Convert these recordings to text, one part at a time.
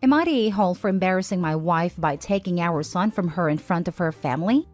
Am I the a-hole for embarrassing my wife by taking our son from her in front of her family?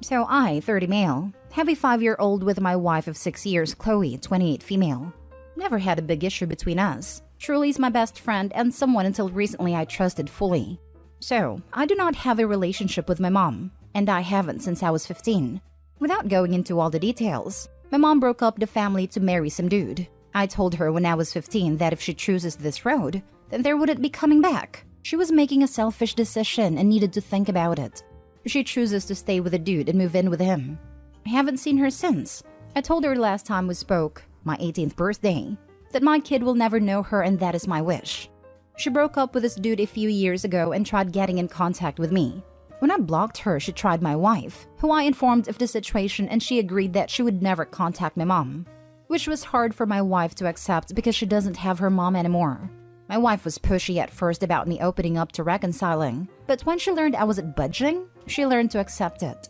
So I, 30 male, have a 5-year-old with my wife of 6 years, Chloe, 28 female. Never had a big issue between us. Truly is my best friend and someone until recently I trusted fully. So, I do not have a relationship with my mom, and I haven't since I was 15. Without going into all the details, my mom broke up the family to marry some dude. I told her when I was 15 that if she chooses this road, then there wouldn't be coming back. She was making a selfish decision and needed to think about it. She chooses to stay with a dude and move in with him. I haven't seen her since. I told her last time we spoke, my 18th birthday, that my kid will never know her and that is my wish. She broke up with this dude a few years ago and tried getting in contact with me. When I blocked her, she tried my wife, who I informed of the situation, and she agreed that she would never contact my mom, which was hard for my wife to accept because she doesn't have her mom anymore. My wife was pushy at first about me opening up to reconciling, but when she learned I wasn't budging, she learned to accept it.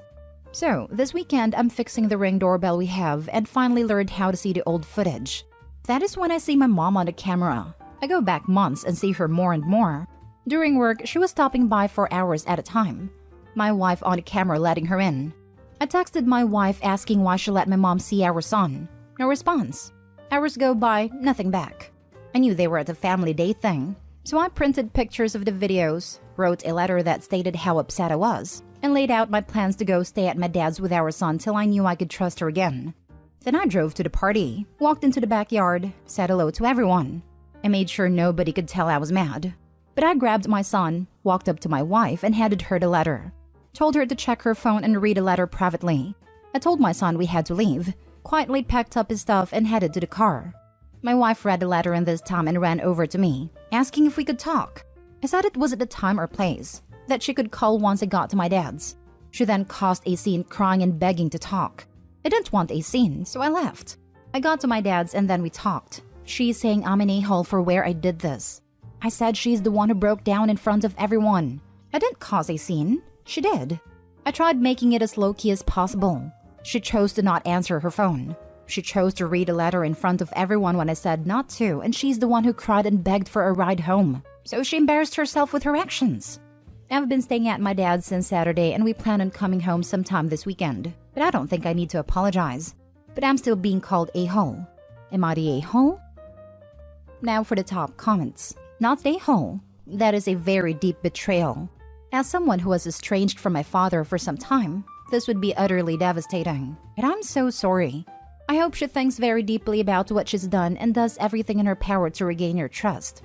So, this weekend I'm fixing the Ring doorbell we have and finally learned how to see the old footage. That is when I see my mom on the camera. I go back months and see her more and more. During work, she was stopping by for hours at a time. My wife on the camera letting her in. I texted my wife asking why she let my mom see our son. No response. Hours go by, nothing back. I knew they were at a family day thing, so I printed pictures of the videos, wrote a letter that stated how upset I was, and laid out my plans to go stay at my dad's with our son till I knew I could trust her again. Then I drove to the party, walked into the backyard, said hello to everyone. I made sure nobody could tell I was mad. But I grabbed my son, walked up to my wife, and handed her the letter. Told her to check her phone and read the letter privately. I told my son we had to leave, quietly packed up his stuff and headed to the car. My wife read the letter in this time and ran over to me, asking if we could talk. I said it wasn't the time or place, that she could call once I got to my dad's. She then caused a scene crying and begging to talk. I didn't want a scene, so I left. I got to my dad's and then we talked. She's saying I'm an a-hole for where I did this. I said she's the one who broke down in front of everyone. I didn't cause a scene. She did. I tried making it as low-key as possible. She chose to not answer her phone. She chose to read a letter in front of everyone when I said not to, and she's the one who cried and begged for a ride home. So she embarrassed herself with her actions. I've been staying at my dad's since Saturday and we plan on coming home sometime this weekend. But I don't think I need to apologize. But I'm still being called a-hole. Am I the a-hole? Now for the top comments. Not the a-hole. That is a very deep betrayal. As someone who was estranged from my father for some time, this would be utterly devastating. And I'm so sorry. I hope she thinks very deeply about what she's done and does everything in her power to regain your trust.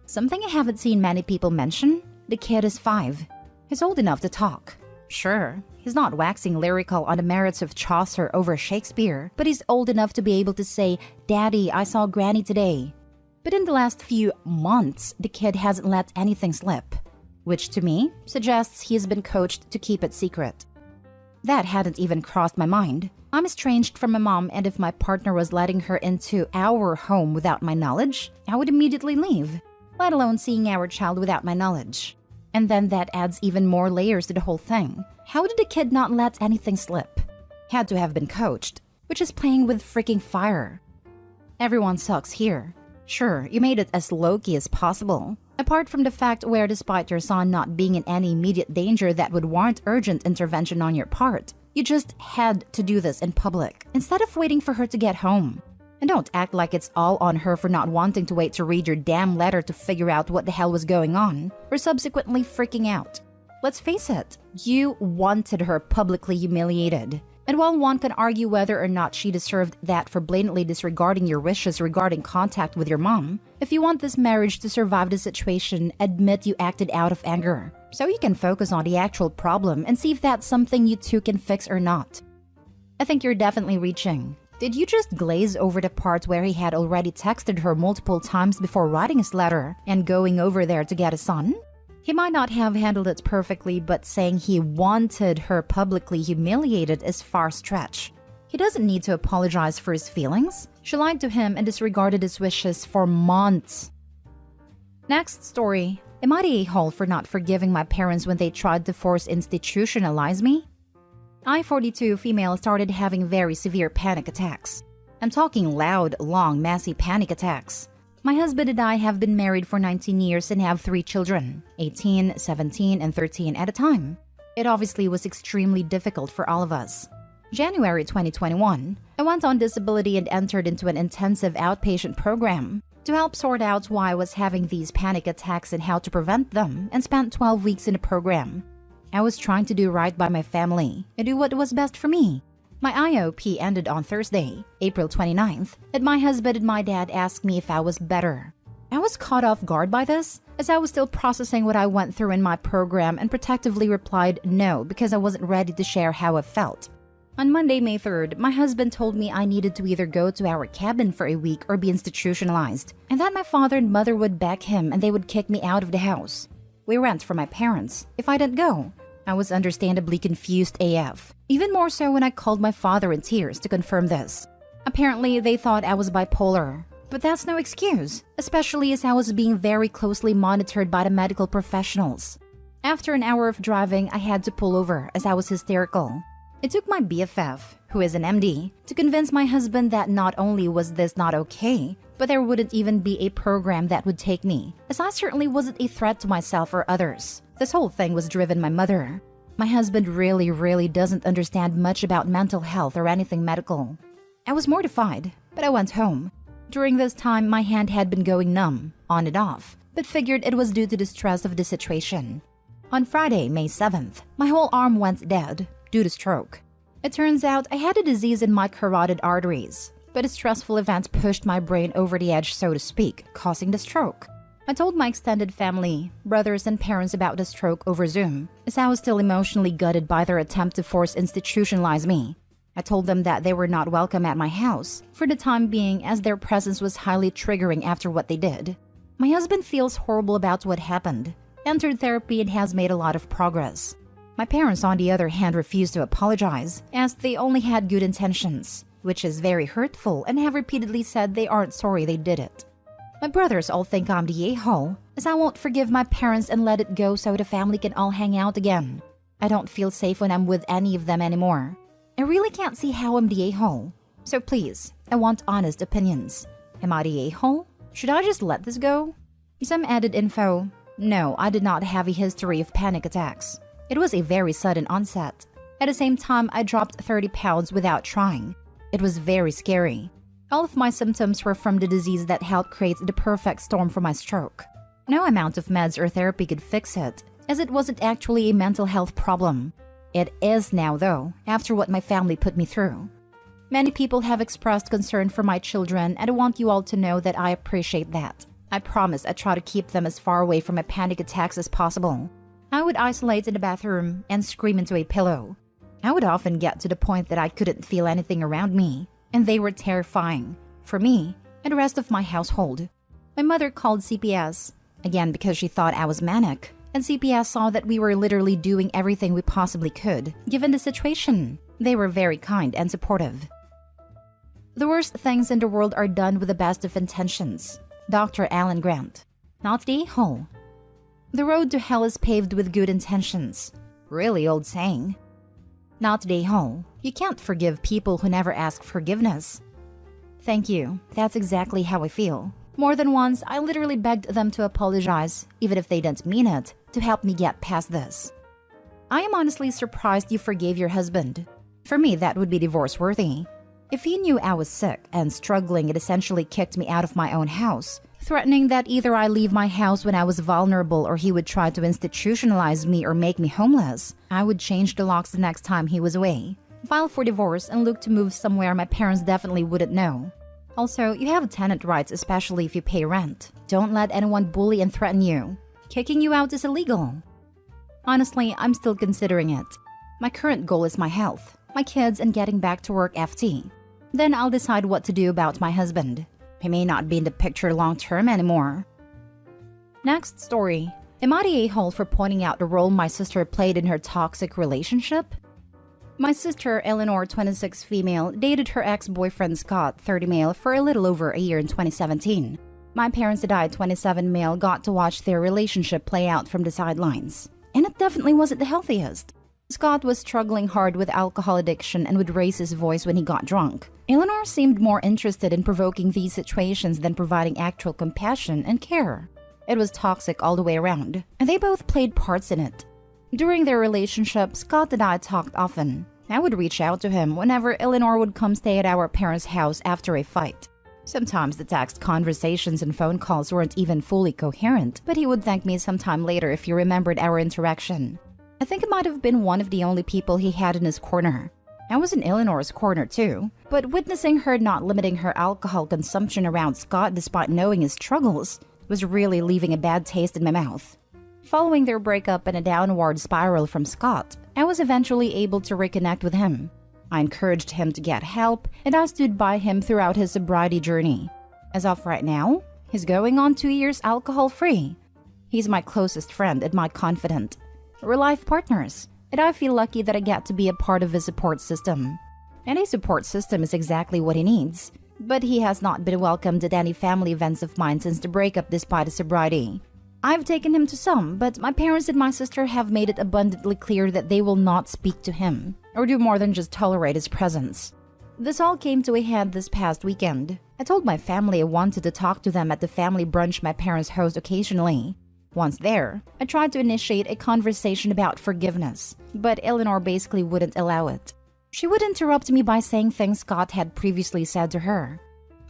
Something I haven't seen many people mention, the kid is 5. He's old enough to talk. Sure, he's not waxing lyrical on the merits of Chaucer over Shakespeare, but he's old enough to be able to say, "Daddy, I saw Granny today." But in the last few months, the kid hasn't let anything slip, which to me suggests he has been coached to keep it secret. That hadn't even crossed my mind. I'm estranged from my mom, and if my partner was letting her into our home without my knowledge, I would immediately leave, let alone seeing our child without my knowledge. And then that adds even more layers to the whole thing. How did the kid not let anything slip? Had to have been coached, which is playing with freaking fire. Everyone sucks here. Sure, you made it as low-key as possible. Apart from the fact where despite your son not being in any immediate danger that would warrant urgent intervention on your part, you just had to do this in public, instead of waiting for her to get home. And don't act like it's all on her for not wanting to wait to read your damn letter to figure out what the hell was going on, or subsequently freaking out. Let's face it, you wanted her publicly humiliated. And while one can argue whether or not she deserved that for blatantly disregarding your wishes regarding contact with your mom, if you want this marriage to survive the situation, admit you acted out of anger, so you can focus on the actual problem and see if that's something you two can fix or not. I think you're definitely reaching. Did you just glaze over the part where he had already texted her multiple times before writing his letter and going over there to get a son? He might not have handled it perfectly, but saying he wanted her publicly humiliated is far stretch. He doesn't need to apologize for his feelings. She lied to him and disregarded his wishes for months. Next story. Am I the a-hole for not forgiving my parents when they tried to force institutionalize me? I, 42 female, started having very severe panic attacks. I'm talking loud, long, messy panic attacks. My husband and I have been married for 19 years and have 3 children, 18, 17, and 13 at a time. It obviously was extremely difficult for all of us. January 2021, I went on disability and entered into an intensive outpatient program to help sort out why I was having these panic attacks and how to prevent them, and spent 12 weeks in the program. I was trying to do right by my family and do what was best for me. My IOP ended on Thursday, April 29th, and my husband and my dad asked me if I was better. I was caught off guard by this, as I was still processing what I went through in my program, and protectively replied no because I wasn't ready to share how I felt. On Monday, May 3rd, my husband told me I needed to either go to our cabin for a week or be institutionalized, and that my father and mother would back him and they would kick me out of the house. We rent from my parents if I didn't go. I was understandably confused AF, even more so when I called my father in tears to confirm this. Apparently, they thought I was bipolar, but that's no excuse, especially as I was being very closely monitored by the medical professionals. After an hour of driving, I had to pull over as I was hysterical. It took my BFF, who is an MD, to convince my husband that not only was this not okay, but there wouldn't even be a program that would take me, as I certainly wasn't a threat to myself or others. This whole thing was driven by my mother. My husband really doesn't understand much about mental health or anything medical. I was mortified, but I went home. During this time, my hand had been going numb, on and off, but figured it was due to the stress of the situation. On Friday, May 7th, my whole arm went dead due to stroke. It turns out I had a disease in my carotid arteries, but a stressful event pushed my brain over the edge, so to speak, causing the stroke. I told my extended family, brothers and parents about the stroke over Zoom, as I was still emotionally gutted by their attempt to force institutionalize me. I told them that they were not welcome at my house for the time being, as their presence was highly triggering after what they did. My husband feels horrible about what happened, entered therapy, and has made a lot of progress. My parents, on the other hand, refused to apologize, as they only had good intentions, which is very hurtful, and have repeatedly said they aren't sorry they did it. My brothers all think I'm the a-hole, as I won't forgive my parents and let it go so the family can all hang out again. I don't feel safe when I'm with any of them anymore. I really can't see how I'm the a-hole. So please, I want honest opinions. Am I the a-hole? Should I just let this go? Some added info. No, I did not have a history of panic attacks. It was a very sudden onset. At the same time, I dropped 30 pounds without trying. It was very scary. All of my symptoms were from the disease that helped create the perfect storm for my stroke. No amount of meds or therapy could fix it, as it wasn't actually a mental health problem. It is now, though, after what my family put me through. Many people have expressed concern for my children, and I want you all to know that I appreciate that. I promise I try to keep them as far away from my panic attacks as possible. I would isolate in the bathroom and scream into a pillow. I would often get to the point that I couldn't feel anything around me, and they were terrifying for me and the rest of my household. My mother called CPS, again because she thought I was manic, and CPS saw that we were literally doing everything we possibly could, given the situation. They were very kind and supportive. The worst things in the world are done with the best of intentions. Dr. Alan Grant. Not the a-hole. The road to hell is paved with good intentions. Really old saying. Not the a-hole. You can't forgive people who never ask forgiveness. Thank you. That's exactly how I feel. More than once, I literally begged them to apologize, even if they didn't mean it, to help me get past this. I am honestly surprised you forgave your husband. For me, that would be divorce-worthy. If he knew I was sick and struggling, it essentially kicked me out of my own house, threatening that either I leave my house when I was vulnerable or he would try to institutionalize me or make me homeless. I would change the locks the next time he was away, file for divorce, and look to move somewhere my parents definitely wouldn't know. Also, you have tenant rights, especially if you pay rent. Don't let anyone bully and threaten you. Kicking you out is illegal. Honestly, I'm still considering it. My current goal is my health, my kids, and getting back to work FT. Then I'll decide what to do about my husband. He may not be in the picture long term anymore. Next story. Am I the a-hole for pointing out the role my sister played in her toxic relationship? My sister, Eleanor, 26 female, dated her ex-boyfriend Scott, 30 male, for a little over a year in 2017. My parents and I, 27 male, got to watch their relationship play out from the sidelines. And it definitely wasn't the healthiest. Scott was struggling hard with alcohol addiction and would raise his voice when he got drunk. Eleanor seemed more interested in provoking these situations than providing actual compassion and care. It was toxic all the way around, and they both played parts in it. During their relationship, Scott and I talked often. I would reach out to him whenever Eleanor would come stay at our parents' house after a fight. Sometimes the text conversations and phone calls weren't even fully coherent, but he would thank me sometime later if he remembered our interaction. I think I might have been one of the only people he had in his corner. I was in Eleanor's corner too, but witnessing her not limiting her alcohol consumption around Scott despite knowing his struggles was really leaving a bad taste in my mouth. Following their breakup and a downward spiral from Scott, I was eventually able to reconnect with him. I encouraged him to get help, and I stood by him throughout his sobriety journey. As of right now, he's going on 2 years alcohol-free. He's my closest friend and my confidant. We're life partners, and I feel lucky that I get to be a part of his support system. Any support system is exactly what he needs, but he has not been welcomed at any family events of mine since the breakup despite his sobriety. I've taken him to some, but my parents and my sister have made it abundantly clear that they will not speak to him or do more than just tolerate his presence. This all came to a head this past weekend. I told my family I wanted to talk to them at the family brunch my parents host occasionally. Once there, I tried to initiate a conversation about forgiveness, but Eleanor basically wouldn't allow it. She would interrupt me by saying things Scott had previously said to her.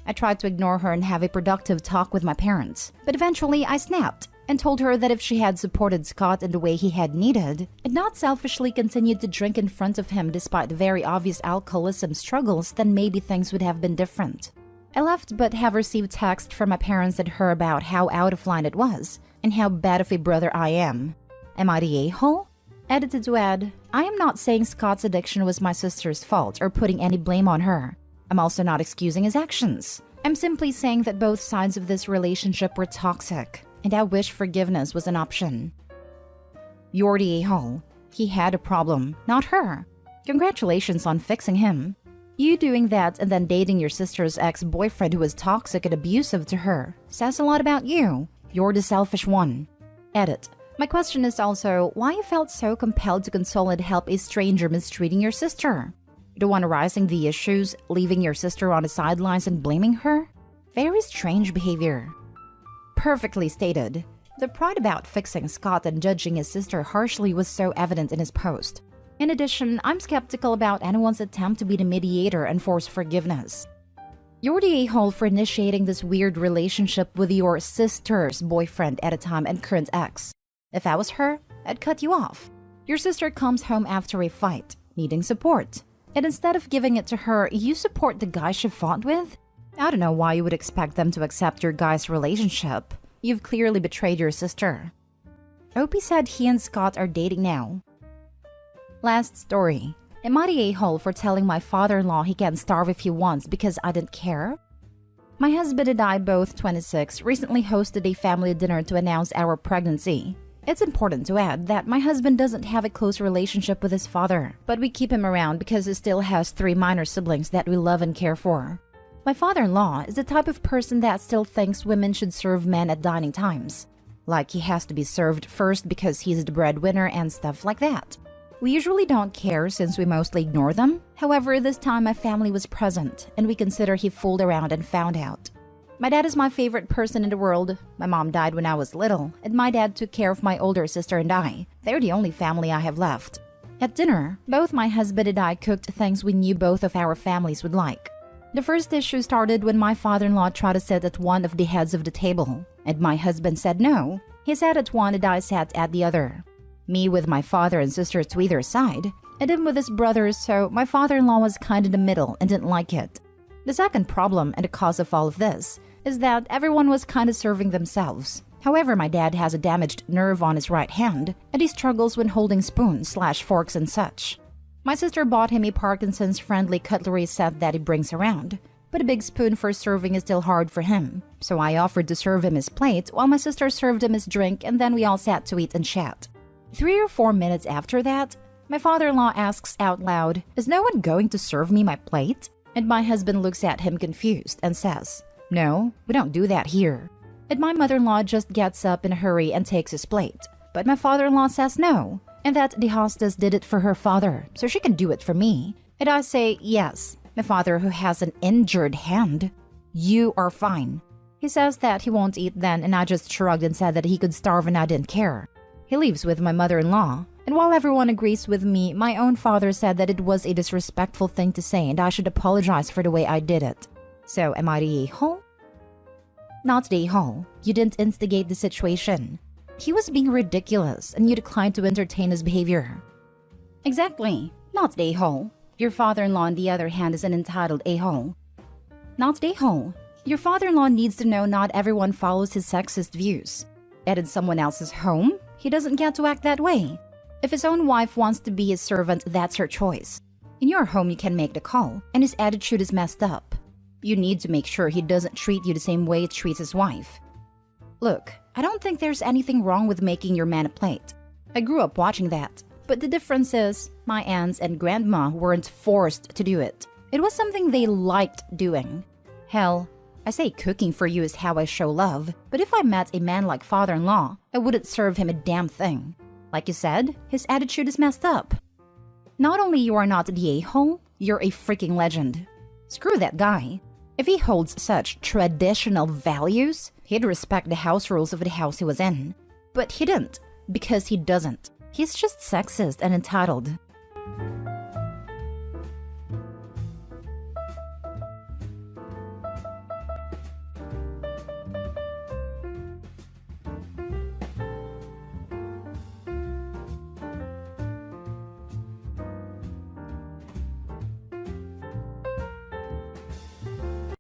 I tried to ignore her and have a productive talk with my parents, but eventually I snapped and told her that if she had supported Scott in the way he had needed, and not selfishly continued to drink in front of him despite the very obvious alcoholism struggles, then maybe things would have been different. I left but have received text from my parents and her about how out of line it was, and how bad of a brother I am. Am I the a-hole? Edited to add, I am not saying Scott's addiction was my sister's fault or putting any blame on her. I'm also not excusing his actions. I'm simply saying that both sides of this relationship were toxic, and I wish forgiveness was an option. You're the a-hole. He had a problem, not her. Congratulations on fixing him. You doing that and then dating your sister's ex-boyfriend who was toxic and abusive to her says a lot about you. You're the selfish one. Edit. My question is also why you felt so compelled to console and help a stranger mistreating your sister. The one arising the issues, leaving your sister on the sidelines and blaming her? Very strange behavior. Perfectly stated. The pride about fixing Scott and judging his sister harshly was so evident in his post. In addition, I'm skeptical about anyone's attempt to be the mediator and force forgiveness. You're the a-hole for initiating this weird relationship with your sister's boyfriend at a time and current ex. If I was her, I'd cut you off. Your sister comes home after a fight, needing support. And instead of giving it to her, you support the guy she fought with? I don't know why you would expect them to accept your guy's relationship. You've clearly betrayed your sister. Opie said he and Scott are dating now. Last story. Am I the a-hole for telling my father-in-law he can starve if he wants because I didn't care? My husband and I, both 26, recently hosted a family dinner to announce our pregnancy. It's important to add that my husband doesn't have a close relationship with his father, but we keep him around because he still has 3 minor siblings that we love and care for. My father-in-law is the type of person that still thinks women should serve men at dining times. Like he has to be served first because he's the breadwinner and stuff like that. We usually don't care since we mostly ignore them. However, this time my family was present and we consider he fooled around and found out. My dad is my favorite person in the world. My mom died when I was little, and my dad took care of my older sister and I. They're the only family I have left. At dinner, both my husband and I cooked things we knew both of our families would like. The first issue started when my father-in-law tried to sit at one of the heads of the table, and my husband said no. He sat at one and I sat at the other. Me with my father and sister to either side, and him with his brothers, so my father-in-law was kind of in the middle and didn't like it. The second problem, and the cause of all of this, is that everyone was kind of serving themselves. However, my dad has a damaged nerve on his right hand, and he struggles when holding spoons/forks and such. My sister bought him a Parkinson's-friendly cutlery set that he brings around, but a big spoon for serving is still hard for him, so I offered to serve him his plate while my sister served him his drink, and then we all sat to eat and chat. 3 or 4 minutes after that, my father-in-law asks out loud, "Is no one going to serve me my plate?" And my husband looks at him confused and says, "No, we don't do that here." And my mother-in-law just gets up in a hurry and takes his plate. But my father-in-law says no, and that the hostess did it for her father, so she can do it for me. And I say, yes, my father who has an injured hand. You are fine. He says that he won't eat then, and I just shrugged and said that he could starve and I didn't care. He lives with my mother-in-law, and while everyone agrees with me, my own father said that it was a disrespectful thing to say and I should apologize for the way I did it. So am I the a-hole? Not the a-hole. You didn't instigate the situation. He was being ridiculous and you declined to entertain his behavior. Exactly. Not the a-hole. Your father-in-law, on the other hand, is an entitled a-hole. Not the a-hole. Your father-in-law needs to know not everyone follows his sexist views. And in someone else's home, he doesn't get to act that way. If his own wife wants to be his servant, that's her choice. In your home, you can make the call, and his attitude is messed up. You need to make sure he doesn't treat you the same way he treats his wife. Look, I don't think there's anything wrong with making your man a plate. I grew up watching that. But the difference is, my aunts and grandma weren't forced to do it. It was something they liked doing. Hell, I say cooking for you is how I show love, but if I met a man like father-in-law, I wouldn't serve him a damn thing. Like you said, his attitude is messed up. Not only you are not the a-hole, you're a freaking legend. Screw that guy. If he holds such traditional values, he'd respect the house rules of the house he was in. But he didn't, because he doesn't. He's just sexist and entitled.